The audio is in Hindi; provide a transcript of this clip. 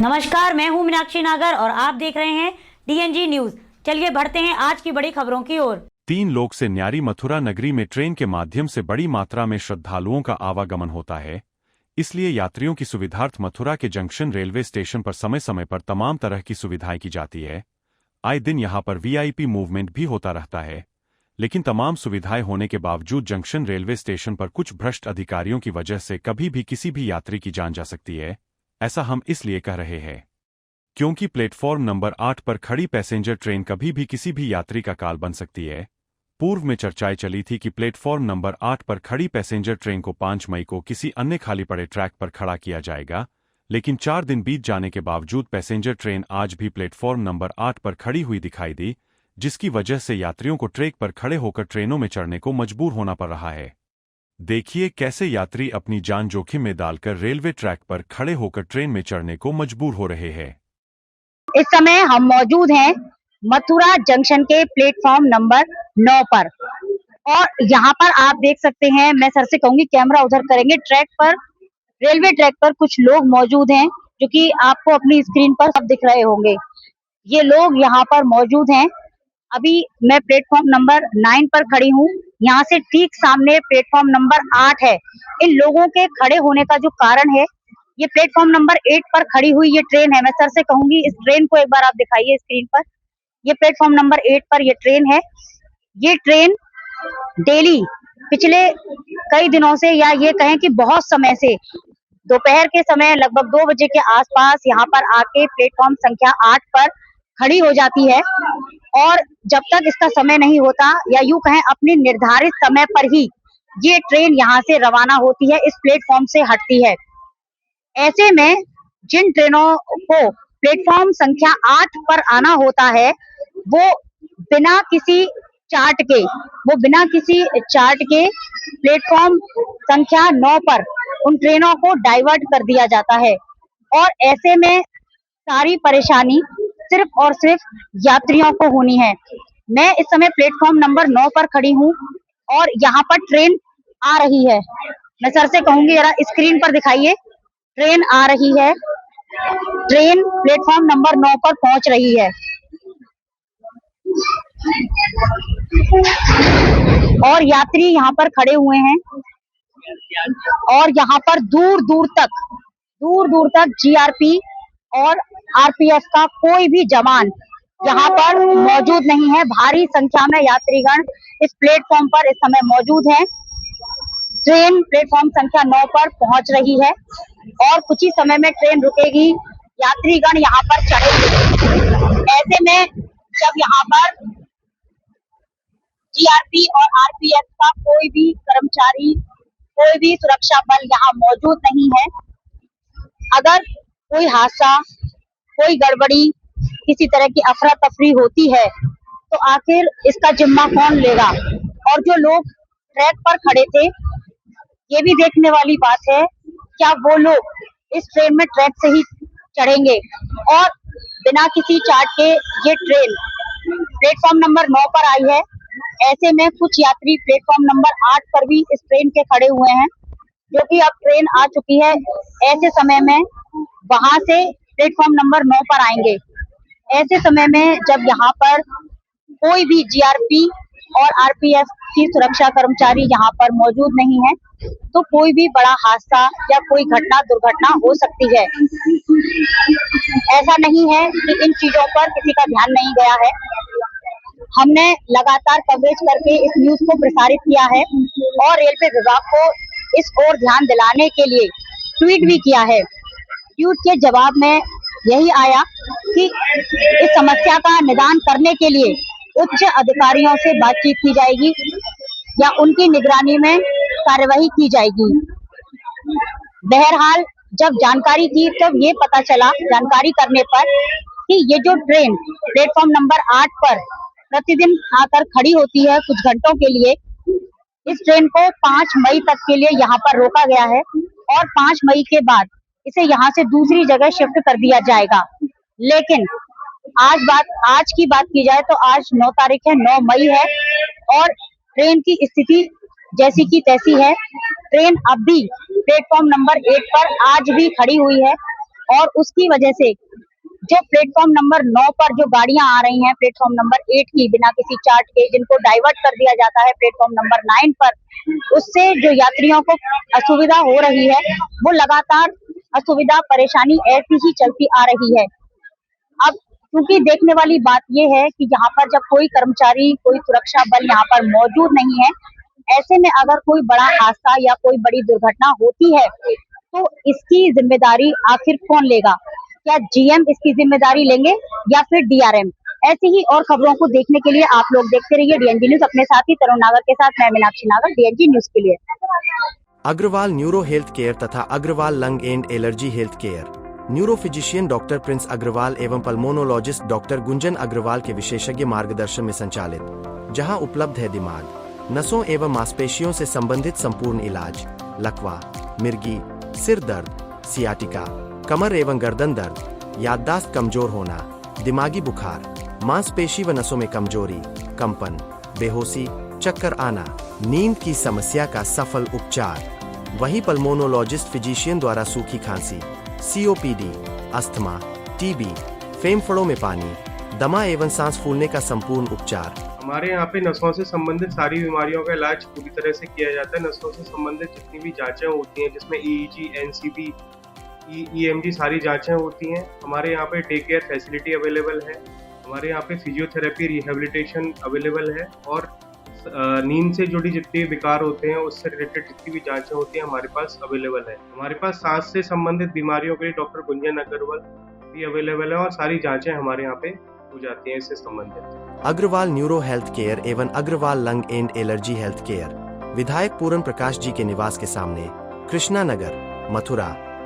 नमस्कार, मैं हूं मीनाक्षी नागर और आप देख रहे हैं DNG न्यूज। चलिए बढ़ते हैं आज की बड़ी खबरों की ओर। 3 लोग से न्यारी मथुरा नगरी में ट्रेन के माध्यम से बड़ी मात्रा में श्रद्धालुओं का आवागमन होता है। इसलिए यात्रियों की सुविधार्थ मथुरा के जंक्शन रेलवे स्टेशन पर समय समय पर तमाम तरह की सुविधाएं की जाती है। आए दिन यहां पर VIP मूवमेंट भी होता रहता है, लेकिन तमाम सुविधाएं होने के बावजूद जंक्शन रेलवे स्टेशन पर कुछ भ्रष्ट अधिकारियों की वजह से कभी भी किसी भी यात्री की जान जा सकती है। ऐसा हम इसलिए कह रहे हैं क्योंकि प्लेटफॉर्म नंबर 8 पर खड़ी पैसेंजर ट्रेन कभी भी किसी भी यात्री का काल बन सकती है। पूर्व में चर्चाएं चली थी कि प्लेटफॉर्म नंबर 8 पर खड़ी पैसेंजर ट्रेन को 5 मई को किसी अन्य खाली पड़े ट्रैक पर खड़ा किया जाएगा, लेकिन 4 दिन बीत जाने के बावजूद पैसेंजर ट्रेन आज भी प्लेटफॉर्म नंबर 8 पर खड़ी हुई दिखाई दी, जिसकी वजह से यात्रियों को ट्रैक पर खड़े होकर ट्रेनों में चढ़ने को मजबूर होना पड़ रहा है। देखिए कैसे यात्री अपनी जान जोखिम में डालकर रेलवे ट्रैक पर खड़े होकर ट्रेन में चढ़ने को मजबूर हो रहे हैं। इस समय हम मौजूद हैं मथुरा जंक्शन के प्लेटफॉर्म नंबर 9 पर और यहाँ पर आप देख सकते हैं, मैं सर से कहूंगी कैमरा उधर करेंगे। ट्रैक पर, रेलवे ट्रैक पर कुछ लोग मौजूद हैं जो कि आपको अपनी स्क्रीन पर सब दिख रहे होंगे। ये लोग यहाँ पर मौजूद हैं। अभी मैं प्लेटफॉर्म नंबर 9 पर खड़ी हूँ। यहाँ से ठीक सामने प्लेटफॉर्म नंबर 8 है। इन लोगों के खड़े होने का जो कारण है, ये प्लेटफॉर्म नंबर 8 पर खड़ी हुई ये ट्रेन है। मैं सर से कहूंगी इस ट्रेन को एक बार आप दिखाइए स्क्रीन पर। ये प्लेटफॉर्म नंबर 8 पर ये ट्रेन है। ये ट्रेन डेली पिछले कई दिनों से, या ये कहें कि बहुत समय से, दोपहर के समय लगभग 2 बजे के आसपास यहाँ पर आके प्लेटफॉर्म संख्या 8 पर खड़ी हो जाती है और जब तक इसका समय नहीं होता, या यूं कहें अपने निर्धारित समय पर ही ये ट्रेन यहाँ से रवाना होती है, इस प्लेटफॉर्म से हटती है। ऐसे में जिन ट्रेनों को प्लेटफॉर्म संख्या 8 पर आना होता है, वो बिना किसी चार्ट के प्लेटफॉर्म संख्या 9 पर उन ट्रेनों को डाइवर्ट कर दिया जाता है और ऐसे में सारी परेशानी सिर्फ और सिर्फ यात्रियों को होनी है। मैं इस समय प्लेटफॉर्म नंबर 9 पर खड़ी हूँ और यहाँ पर ट्रेन आ रही है। मैं सर से कहूंगी जरा स्क्रीन पर दिखाइए, ट्रेन आ रही है। ट्रेन प्लेटफॉर्म नंबर 9 पर पहुंच रही है और यात्री यहाँ पर खड़े हुए हैं और यहाँ पर दूर दूर तक GRP और RPF का कोई भी जवान यहाँ पर मौजूद नहीं है। भारी संख्या में यात्रीगण इस प्लेटफॉर्म पर इस समय मौजूद हैं। ट्रेन प्लेटफॉर्म संख्या 9 पर पहुंच रही है और कुछ ही समय में ट्रेन रुकेगी, यात्रीगण यहाँ पर चढ़ेंगे। ऐसे में जब यहाँ पर GRP और RPF का कोई भी कर्मचारी, कोई भी सुरक्षा बल यहाँ मौजूद नहीं है, अगर कोई हादसा, कोई गड़बड़ी, किसी तरह की अफरा तफरी होती है तो आखिर इसका जिम्मा कौन लेगा। और जो लोग ट्रैक पर खड़े थे, ये भी देखने वाली बात है क्या वो लोग इस ट्रेन में ट्रैक से ही चढ़ेंगे। और बिना किसी चार्ट के ये ट्रेन प्लेटफॉर्म नंबर 9 पर आई है। ऐसे में कुछ यात्री प्लेटफॉर्म नंबर 8 पर भी इस ट्रेन के खड़े हुए हैं, जो कि अब ट्रेन आ चुकी है। ऐसे समय में वहां से प्लेटफॉर्म नंबर 9 पर आएंगे। ऐसे समय में जब यहाँ पर कोई भी GRP और RPF की सुरक्षा कर्मचारी यहाँ पर मौजूद नहीं है, तो कोई भी बड़ा हादसा या कोई दुर्घटना हो सकती है। ऐसा नहीं है कि इन चीजों पर किसी का ध्यान नहीं गया है। हमने लगातार कवरेज करके इस न्यूज को प्रसारित किया है और रेलवे विभाग को इस ओर ध्यान दिलाने के लिए ट्वीट भी किया है। ट्वीट के जवाब में यही आया कि इस समस्या का निदान करने के लिए उच्च अधिकारियों से बातचीत की जाएगी या उनकी निगरानी में कार्यवाही की जाएगी। बहरहाल जब जानकारी की तब ये पता चला, जानकारी करने पर, कि ये जो ट्रेन प्लेटफॉर्म नंबर 8 पर प्रतिदिन आकर खड़ी होती है कुछ घंटों के लिए, इस ट्रेन को 5 मई तक के लिए यहाँ पर रोका गया है और 5 मई के बाद इसे यहाँ से दूसरी जगह शिफ्ट कर दिया जाएगा। लेकिन आज की बात की जाए तो आज 9 तारीख है, 9 मई है और ट्रेन की स्थिति जैसी की तैसी है। ट्रेन अब भी प्लेटफॉर्म नंबर 8 पर आज भी खड़ी हुई है और उसकी वजह से जो प्लेटफॉर्म नंबर 9 पर जो गाड़ियां आ रही हैं प्लेटफॉर्म नंबर 8 की बिना किसी चार्ट के, जिनको डाइवर्ट कर दिया जाता है प्लेटफॉर्म नंबर 9 पर, उससे जो यात्रियों को असुविधा हो रही है वो लगातार असुविधा परेशानी ऐसी ही चलती आ रही है। अब क्योंकि देखने वाली बात ये है कि यहाँ पर जब कोई कर्मचारी, कोई सुरक्षा बल यहाँ पर मौजूद नहीं है, ऐसे में अगर कोई बड़ा हादसा या कोई बड़ी दुर्घटना होती है तो इसकी जिम्मेदारी आखिर कौन लेगा? क्या जीएम इसकी जिम्मेदारी लेंगे या फिर डीआरएम? ऐसी ही और खबरों को देखने के लिए आप लोग देखते रहिए डीएनजी न्यूज। अपने साथी तरुण नागर के साथ मैं मीनाक्षी नागर, डीएनजी न्यूज के लिए। अग्रवाल न्यूरो हेल्थ केयर तथा Agarwal lung and allergy health care, neuro physician doctor Prince Agarwal एवं पल्मोनोलॉजिस्ट डॉक्टर गुंजन अग्रवाल के विशेषज्ञ मार्गदर्शन में संचालित, जहां उपलब्ध है दिमाग, नसों एवं मांसपेशियों से संबंधित संपूर्ण इलाज, लकवा, मिर्गी, सिर दर्द, सियाटिका, कमर एवं गर्दन दर्द, याददाश्त कमजोर होना, दिमागी बुखार, मांसपेशी व नसों में कमजोरी, कंपन, बेहोशी, चक्कर आना, नींद की समस्या का सफल उपचार। वहीं पल्मोनोलॉजिस्ट फिजिशियन द्वारा सूखी खांसी, सीओपीडी, अस्थमा, टीबी, फेफड़ों में पानी, दमा एवं सांस फूलने का संपूर्ण उपचार। हमारे यहाँ पे नसों से संबंधित सारी बीमारियों का इलाज पूरी तरह से किया जाता है। नसों से संबंधित जितनी भी जांचें होती हैं, जिसमें ईईजी, एनसीबी, ईएमजी सारी जांचें होती हैं, हमारे यहाँ पे डे केयर फैसिलिटी अवेलेबल है। हमारे यहाँ पे फिजियोथेरेपी, रिहेबिलिटेशन अवेलेबल है और नींद से जुड़ी जितने विकार होते हैं उससे रिलेटेड जितनी भी जांचें होती हैं हमारे पास अवेलेबल है। हमारे पास सांस से संबंधित बीमारियों के लिए डॉक्टर गुंजन अग्रवाल भी अवेलेबल है और सारी जांचें हमारे यहाँ पे हो जाती हैं इससे संबंधित। अग्रवाल न्यूरो हेल्थ केयर एवं Agarwal lung and allergy health care, विधायक पूरन प्रकाश जी के निवास के सामने, कृष्णा नगर, मथुरा।